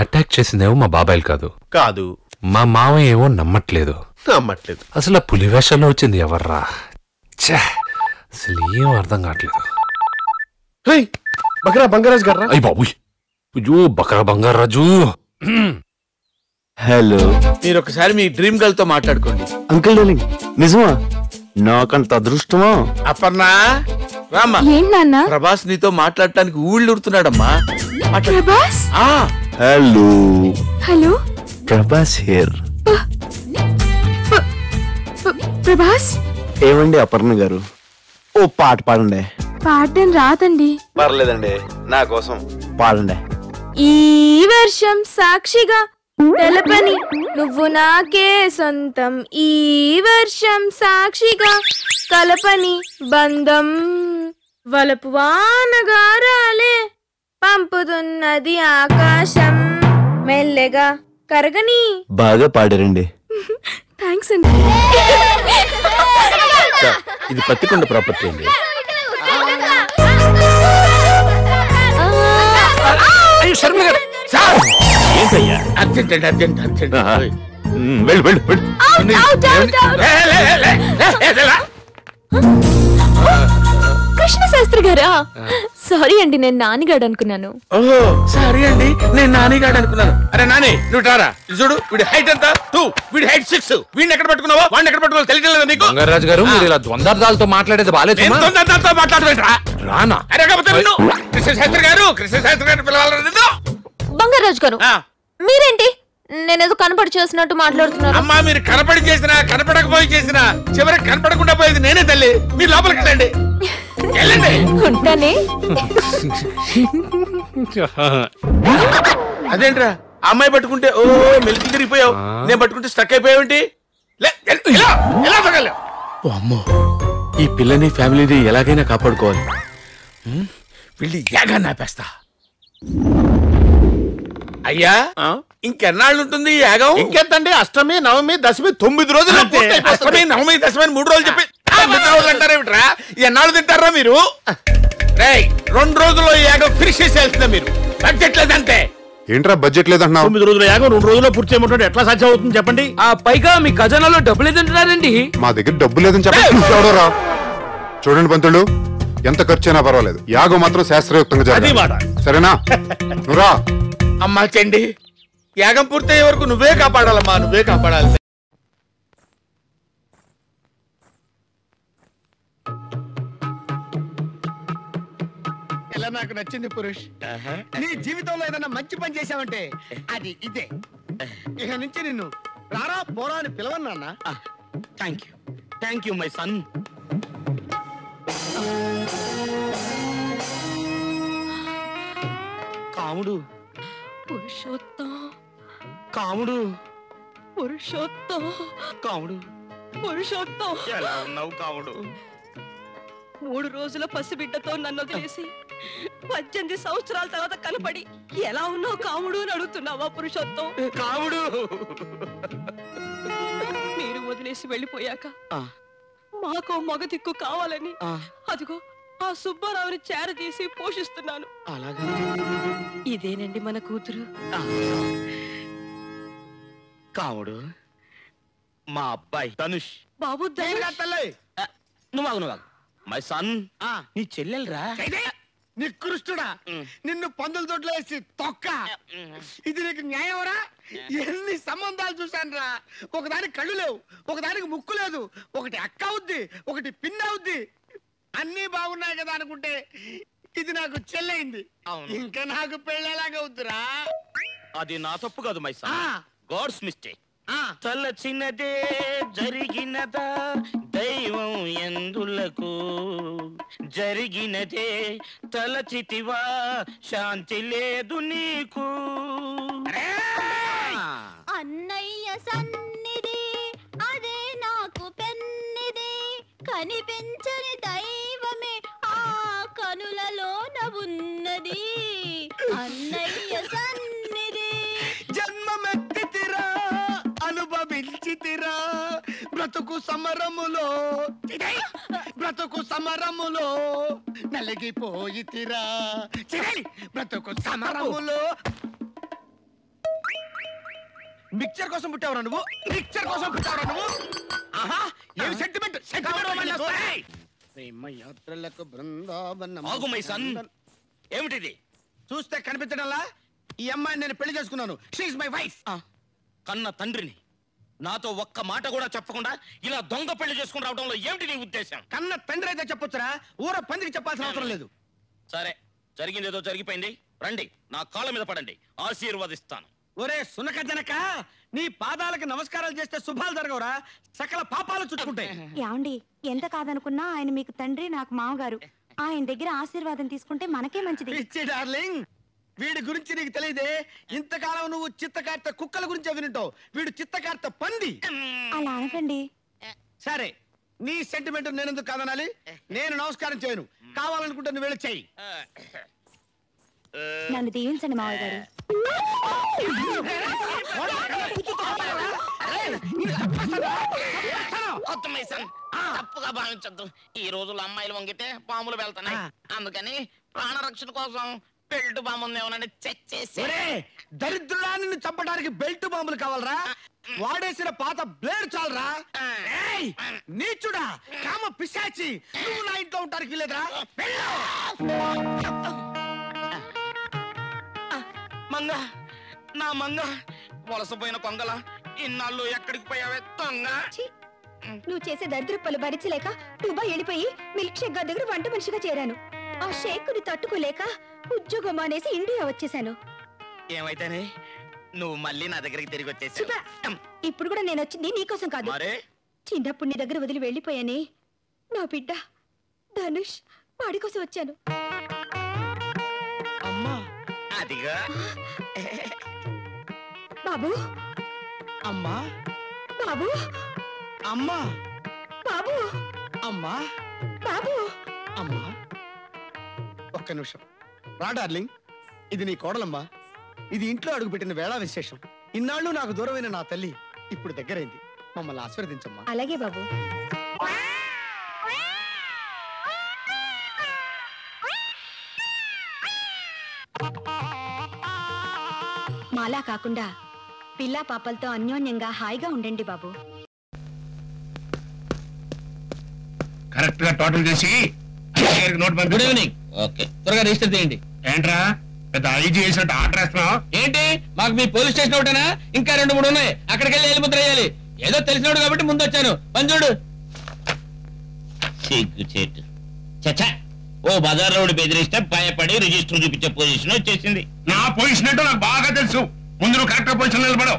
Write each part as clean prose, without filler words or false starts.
Attack చేసిందేమో మా బాబాయిలు కాదు కాదు మా మావయ్య ఏమో నమ్మట్లేదు అసలు పులి వేషంలో వచ్చింది ఎవర్రా అసలు ఏం అర్థం కావట్లేదు బకరా బంగారాజు గారు అయ్యి బాబు అయ్యో బకరా బంగారాజు హలో మీరు ఒకసారి మీ డ్రీమ్ గర్ల్ తో మాట్లాడుకోండి అంకుల్ డార్లింగ్ నిజమా నాకంత అదృష్టమా అపర్ణా రామ్మా ప్రభాస్ నీతో మాట్లాడటానికి ఊళ్ళు ఉడుతున్నాడమ్మా Prabhas hello hello Prabhas here Prabhas ఏమండి అపర్ణ గారు ఓ పాట పాడండి పాడడం రాదండి పర్లేదండి నా కోసం పాడండి ఈ వర్షం సాక్షిగా తెలపని నువ్వు నాకే సొంతం ఈ వర్షం సాక్షిగా కలపని బంధం వలపు వానగారాలే పంపుతున్నది ఆకాశం మెల్లగా కరగని బాగా పాడారండి థ్యాంక్స్ అండి ఇది పత్తికొండ ప్రాపర్టీ అండి ఏంటయ్యా అర్జెంట్ అండి అర్జెంట్ అర్జెంట్ వెళ్ళు వెళ్ళు వెళ్ళు కృష్ణ శాస్త్రి గారా సారీ అండి నేను నానిగాడు అనుకున్నాను ఓహో సారీ అండి నేను నానిగాడు అనుకున్నాను అరే నాని నువ్వు రారా చూడు వీడి హైట్ ఎంత 2 వీడి హైట్ 6 వీడిని ఎక్కడ పట్టుకున్నావా వాడిని ఎక్కడ పట్టుకోవాలి తెలియట్లేదా నీకు బంగారాజు గారు మీరు ఇలా ద్వంద్వార్థాలతో మాట్లాడేది బాలేదు ద్వంద్వార్థాలతో మాట్లాడవేంట్రా రానా అరే కాకపోతే కృష్ణ శాస్త్రి గారు పిలవాలరా బంగారాజు గారు మీరేంటి నేనేదో కనపడి చేసినట్టు మాట్లాడుతున్నారు అమ్మా మీరు కనపడి చేసినా కనపడకపోయి చేసినా చివరికి కనపడకుండా పోయేది నేనే తల్లి మీరు లోపలికి వెళ్ళండి వెళ్ళండి ఉంటానే అదేంట్రా అమ్మాయి పట్టుకుంటే ఓ మెలికి తిరిగిపోయావు నేను పట్టుకుంటే స్టక్ అయిపోయావేంటి అమ్మో ఈ పిల్లని ఫ్యామిలీని ఎలాగైనా కాపాడుకోవాలి వీళ్ళు యాగా నాపేస్తా అయ్యా ఇంకెన్నాళ్ళు ఉంటుంది యాగం ఇంకెంతండి అష్టమి నవమి దశమి 9 రోజులు అష్టమి నవమి దశమి 3 రోజులు చెప్పి 9 రోజులు అంటారేమిట్రా ఎన్నాళ్ళు తింటారా మీరు 2 రోజుల్లో యాగం ఫినిష్ చేసేయాల్సిందే మీరు బడ్జెట్ లేదంటే ఏంట్రా బడ్జెట్ లేదంటున్నావు 9 రోజుల యాగం 2 రోజుల్లో పూర్తి చేయమంటే ఎట్లా సాధ్యం అవుతుంది చెప్పండి పైగా మీ ఖజానాలో డబ్బులు లేదంటున్నారండి మా దగ్గర డబ్బు లేదని చెప్పండి చూడండి పంతులు ఎంత ఖర్చు అయినా పర్వాలేదు యాగం మాత్రం శాస్త్రయుక్తంగా జరగాలి సరేనా నువ్వురా అమ్మా చెండి యాగం పూర్తయ్యే వరకు నువ్వే కాపాడాలమ్మా నువ్వే కాపాడాలి ఇలా నాకు నచ్చింది పురుష్ నీ జీవితంలో ఏదైనా మంచి పని చేశావంటే అది ఇదే ఇక నుంచి నిన్ను రారా పోరా అని పిలవన్నా thank you my son Kamudu Purushottam Kamudu Purushottam Kamudu Purushottam ఎలా ఉన్నావు కాముడు 3 రోజుల పసిబిడ్డతో నన్ను వదిలేసి 18 సంవత్సరాల తర్వాత కనపడి ఎలా ఉన్నావు కాముడు అని అడుగుతున్నావా పురుషోత్తం కాముడు మీరు వదిలేసి వెళ్ళిపోయాక మాకో మగ దిక్కు కావాలని అదిగో ఆ సుబ్బారావుని చేరదీసి పోషిస్తున్నాను అలాగా ఇదేనండి మన కూతురు కాముడు మా అబ్బాయి ధనుష్ బాబు నువ్వు మై సన్ నీ చెల్లెలరా నికృష్టుడా నిన్ను పందుల తోటలో వేసి తొక్క ఇది నీకు న్యాయమరా ఎన్ని సంబంధాలు చూశాను రా ఒకదానికి కళ్ళు లేవు ఒకదానికి ముక్కు లేదు ఒకటి అక్క అవుద్ది ఒకటి పిన్ అవుద్ది అన్నీ బాగున్నాయి కదా అనుకుంటే ఇది నాకు చెల్లైంది ఇంకా నాకు పెళ్ళేలాగా అవుతురా అది నా తప్పు కాదు మై సన్ గాడ్స్ మిస్టేక్ తలచినదే జరిగినదా దైవం ఎందులకు జరిగినదే తలచితివా శాంతి లేదు నీకు అన్నయ్య సన్నిధి అదే నాకు పెన్నిది కనిపించని దైవమే ఆ కనులలోన ఉన్నది అన్నయ్య సన్నిధి జన్మమెత్తితిరా అనుభవించితిరా బ్రతుకు సమరములో నలిగిపోయితిరా బ్రతుకు సమరములో మిక్చర్ కోసం పుట్టావురా నువ్వు? మిక్చర్ కోసం పుట్టావురా నువ్వు? ఆహా, ఏమి సెంటిమెంట్ యాత్రలకు బృందావనం. ఆగు మై సన్. ఏమిటిది? చూస్తే కనిపించడంలా ఈ అమ్మాయిని నేను పెళ్లి చేసుకున్నాను. She is my wife. కన్న తండ్రిని నాతో ఒక్క మాట కూడా చెప్పకుండా ఇలా దొంగ పెళ్లి చేసుకుని రావడంలో ఏమిటి నీ ఉద్దేశం? కన్న తండ్రి అయితే చెప్పొచ్చురా, ఊర పందికి చెప్పాల్సిన అవసరం లేదు. సరే, జరిగిందేదో జరిగిపోయింది. రండి, నా కాళ్ళ మీద పడండి, ఆశీర్వదిస్తాను. ఒరే సునక జనక, నీ పాదాలకు నమస్కారాలు చేస్తే శుభాలు జరగవురా, సకల పాపాలు చుట్టుకుంటాయి. యాండి, ఎంత కాదనుకున్నా ఆయన మీకు తండ్రి, నాకు మామగారు. ఆయన దగ్గర ఆశీర్వాదం తీసుకుంటే మనకే మంచిది. పిచ్చి డార్లింగ్, వీడి గురించి నీకు తెలియదే. ఇంతకాలం నువ్వు చిత్తకార్త కుక్కల గురించి వినుంటావు, వీడు చిత్తకార్త పంది. అలా అనకండి. సరే, నీ సెంటిమెంట్ నేనెందుకు కాదనాలి? నేను నమస్కారం చేయను, కావాలనుకుంటే నువ్వు వెళ్ళి చెయ్యి. నన్ను దీవించండి మావయ్య గారు. తప్పుగా భావించద్దు. ఈ రోజుల్లో అమ్మాయిలు వంగితే పాములు వెళ్తున్నాయి. అందుకని ప్రాణరక్షణ కోసం బెల్ట్ బాంబు ఏమన్నా చెక్ చేసి. దరిద్రుడా, నిన్ను చంపడానికి బెల్ట్ బాంబులు కావాలరా? వాడేసిన పాత బ్లేడ్ చాలరా? నీచుడా, కామ పిశాచి, నువ్వు నా ఇంట్లో ఉంటానికి వీలేదురా. మంగ, నా మంగ, వలసపోయిన కొంగల, ఇన్నాళ్ళు ఎక్కడికి పోయావే దొంగ? నువ్వు చేసే దరిద్రప్పలు భరించలేక దుబాయ్ వెళ్ళిపోయి మిల్క్ షేక్ గారి దగ్గర వంట మనిషిగా చేరాను. ఆ షేకుని తట్టుకోలేక ఉద్యోగం మానేసి ఇండియా వచ్చేసాను. ఏమైతేనే నువ్వు మళ్ళీ నా దగ్గరికి తిరిగి వచ్చేసి. ఇప్పుడు కూడా నేను వచ్చింది నీకోసం కాదు. చిన్నప్పుడు నీ దగ్గర వదిలి వెళ్ళిపోయానే నా బిడ్డ ధనుష్, వాడి కోసం వచ్చాను. అమ్మా, అదిగా బాబు. అమ్మా, బాబు. అమ్మా, బాబు. అమ్మా, బాబు. అమ్మా, ఒక్క నిమిషం రా డార్లింగ్. ఇది నీ కోడలమ్మా. ఇది ఇంట్లో అడుగుపెట్టిన వేళ విశేషం. ఇన్నాళ్ళు నాకు దూరమైన నా తల్లి ఇప్పుడు దగ్గరైంది. మమ్మల్ని ఆశీర్వదించమ్మా. అలాగే బాబు. మాలా కాకుండా పిల్లా పాపలతో అన్యోన్యంగా హాయిగా ఉండండి బాబు. కరెక్ట్ గా టోటల్ చేసి నోట్ పంపి. Good evening. ఓకే, త్వరగా రిజిస్టర్ చేయండి. ఏంట్రా పెద్ద ఐజీ చేసినట్టు ఆర్డర్ వేస్తున్నావు ఏంటి? మాకు మీ పోలీస్ స్టేషన్ ఒకటేనా? ఇంకా 2-3 ఉన్నాయి. అక్కడికి వెళ్ళి ఎలిముద్ర వేయాలి. ఏదో తెలిసినోడు కాబట్టి ముందు వచ్చాను. పని చూడు. సిగ్గుచేటు. చచ్చా, ఓ బజార్లో బెదిరిస్తే భయపడి రిజిస్టర్ చూపించే పొజిషన్ వచ్చేసింది. నా పొజిషన్ ఏంటో నాకు బాగా తెలుసు. ముందు నువ్వు కరెక్ట్ పొజిషన్ నిలబడవు.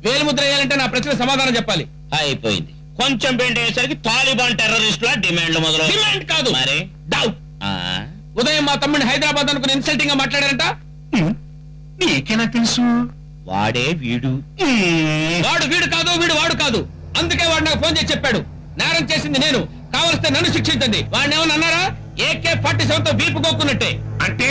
వేలుముద్ర వేయాలంటే నా ప్రశ్న సమాధానం చెప్పాలి. అయిపోయింది. కొంచెం పెయింట్ అయ్యేసరికి తాలిబాన్ టెర్రరిస్టుల డిమాండ్లు మొదలు. డిమాండ్ కాదు మరి, డౌట్. ఉదయం మా తమ్ముడిని హైదరాబాద్ అనుకుని ఇన్సల్టింగ్ గా మాట్లాడారంట. నీకేనా తెలుసు? వాడే వీడు. వాడు వీడు కాదు, వీడు వాడు కాదు. అందుకే వాడు నాకు ఫోన్ చేసి చెప్పాడు. నేరం చేసింది నేను, కావలిస్తే నన్ను శిక్షించండి. వాడిని ఏమన్నా అన్నారా? AK-47 తో వీపు కోక్కున్నట్టే. అంటే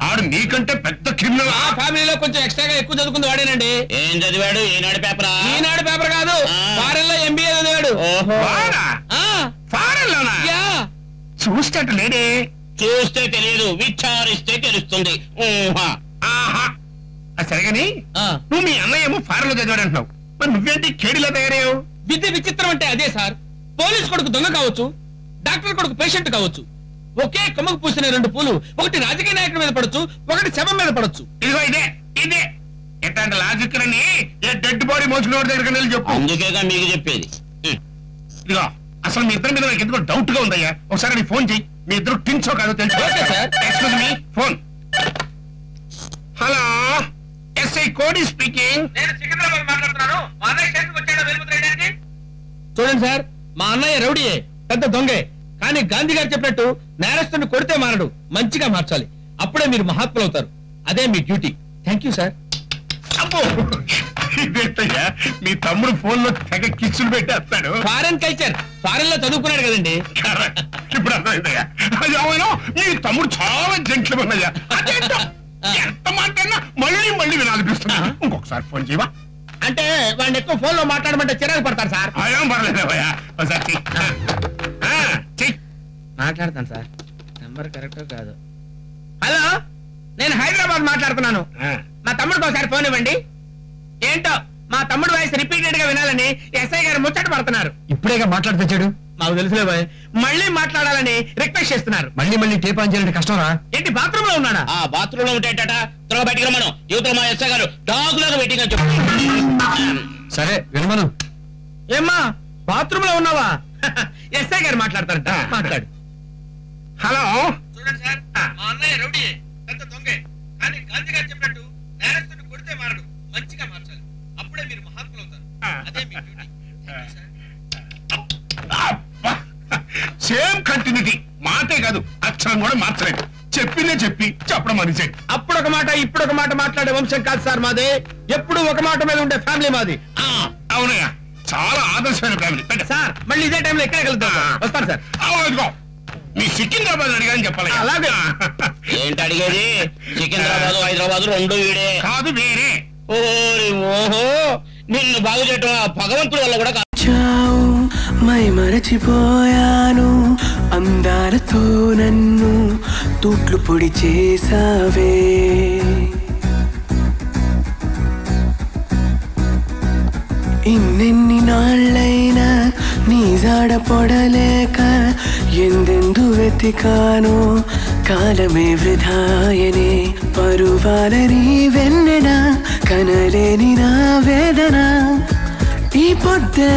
ఆడు నీకంటే పెద్ద క్రిమినల్. ఆ ఫ్యామిలీలో కొంచెం ఎక్స్ట్రాగా ఎక్కువ చదువుకుంది వాడేనండి. ఏం చదివాడు? ఈనాడు పేపర్. ఈనాడు పేపర్ కాదు, ఫారెన్ లో MBA చదివాడు. ఫారెన్ లోనా? చూస్తేట లేడే. చూస్తే తెలియదు, విచారిస్తే తెలుస్తుంది. సరేగాని నువ్వు మీ అన్నయ్య ఏమో ఫారెన్ లో చదివాడు అంటున్నావు, మరి నువ్వేంటి కేడిలో తయారయ్యావు? విద్య విచిత్రం అంటే అదే సార్. పోలీస్ కొడుకు దొంగ కావచ్చు, డాక్టర్ కొడుకు పేషెంట్ కావచ్చు. ఒకే కొమ్మకు పూసిన 2 పూలు, ఒకటి రాజకీయ నాయకుడి మీద పడచ్చు, ఒకటి శవం మీద పడచ్చు. ఇదిగో ఇదే ఇదే ఎట్లాంటి లాజిక్ అని డెడ్ బాడీ మోసిన వాడి దగ్గరికి వెళ్ళి చెప్పు. అందుకేగా మీకు చెప్పేది. ఇదిగో అసలు మీ ఇద్దరి మీద నాకు ఎందుకో డౌట్ గా ఉందయ్యా. ఒకసారి నీ ఫోన్ చెయ్యి. మీ ఇద్దరు టించో కాదో తెలుసు. Excuse me, phone. Hello, SI కోడి స్పీకింగ్. చూడండి సార్, మా అన్నయ్య రౌడీయే, పెద్ద దొంగే. కానీ గాంధీ గారు చెప్పినట్టు నేరస్తుని కొడితే మారడు, మంచిగా మార్చాలి. అప్పుడే మీరు మహాత్ములు అవుతారు. అదే మీ డ్యూటీ. Thank you sir. ఇదేంటయ్యా, మీ తమ్ముడు ఫోన్ లో తెగ కిచ్చులు పెట్టేస్తాడు. ఫారెన్ కల్చర్, ఫారెన్ లో చదువుకున్నాడు కదండి. ఇప్పుడు అర్థమైందయ్యా. అది అవును, మీ తమ్ముడు చాలా జెంట్లమన్ అయ్యా. అదేంటో ఎంత మాట్లాడినా మళ్ళీ మళ్ళీ వినాలనిపిస్తున్నా. ఇంకొకసారి ఫోన్ చేయవా? అంటే వాడిని ఎక్కువ ఫోన్ లో మాట్లాడమంటే చిరాకు పడతారు సార్. ఏం పర్లేదయ్యా, ఒకసారి మాట్లాడతాను సార్. నంబర్ కరెక్ట్ కాదు. హలో, నేను హైదరాబాద్ మాట్లాడుతున్నాను. మా తమ్ముడికి ఒకసారి ఫోన్ ఇవ్వండి. ఏంటో మా తమ్ముడు వాయిస్ రిపీటెడ్ గా వినాలని ఎస్ఐ గారు ముచ్చట పడుతున్నారు. ఇప్పుడేగా మాట్లాడుతూ మాకు తెలుసులే బాయ్. మళ్ళీ మాట్లాడాలని రిక్వెస్ట్ చేస్తున్నారు. మళ్ళీ టేప్ ఆన్ చేయాలంటే కష్టం రా. ఏంటి బాత్రూమ్ లో ఉన్నాడా? ఆ బాత్రూమ్ లో ఉంటాయట. త్వరగా బయటికి రమ్మను. యువతలో మా ఎస్ఐ గారు డాగ్ లాగా వెయిటింగ్ అని చెప్పు. సరే వినమను. ఏమ్మా బాత్రూమ్ లో ఉన్నావా? ఎస్ఐ గారు మాట్లాడతారట. మాట్లాడు. హలో చూడండి సార్, మా అన్నయ్య రౌడీ పెద్ద దొంగే. కానీ గాంధీ గారు చెప్పినట్టు నేరస్తుని కొడితే మారడు, మంచిగా మార్చాలి. అప్పుడే మీరు మహాత్ములు అవుతారు. అదే మీ డ్యూటీ. Same continuity. మాటే కాదు అక్షరం కూడా మార్చలేదు. చెప్పిందే చెప్పి చెప్పడం మనిషి. అప్పుడు ఒక మాట ఇప్పుడు ఒక మాట మాట్లాడే వంశం కాదు సార్ మాది. ఎప్పుడు ఒక మాట మీద ఉండే ఫ్యామిలీ మాది. అవునయ్యా, చాలా ఆదర్శమైన ఫ్యామిలీ. సార్ మళ్ళీ ఇదే టైంలో ఎక్కడ వెళ్తాం? వస్తాను సార్. అవును, మీ సికింద్రాబాద్ అడిగాని చెప్పాలి. అలాగే. ఏంటి అడిగేది? సికింద్రాబాద్ హైదరాబాద్ రెండు వీడే కాదు, వేరే. ఓహో, నిన్ను బాగు చేయటం భగవంతుడి వల్ల కూడా మై మరచిపోయాను, అందాలతో నన్ను తూట్లు పొడి చేసావే. ఇన్నెన్ని నాళ్ళైనా నీ జాడ పొడలేక ఎందెందు వెతికానో కాలమే వృధాయనే. పరువాలని వెన్నెన కనలేని నా వేదన ఈ పొద్దే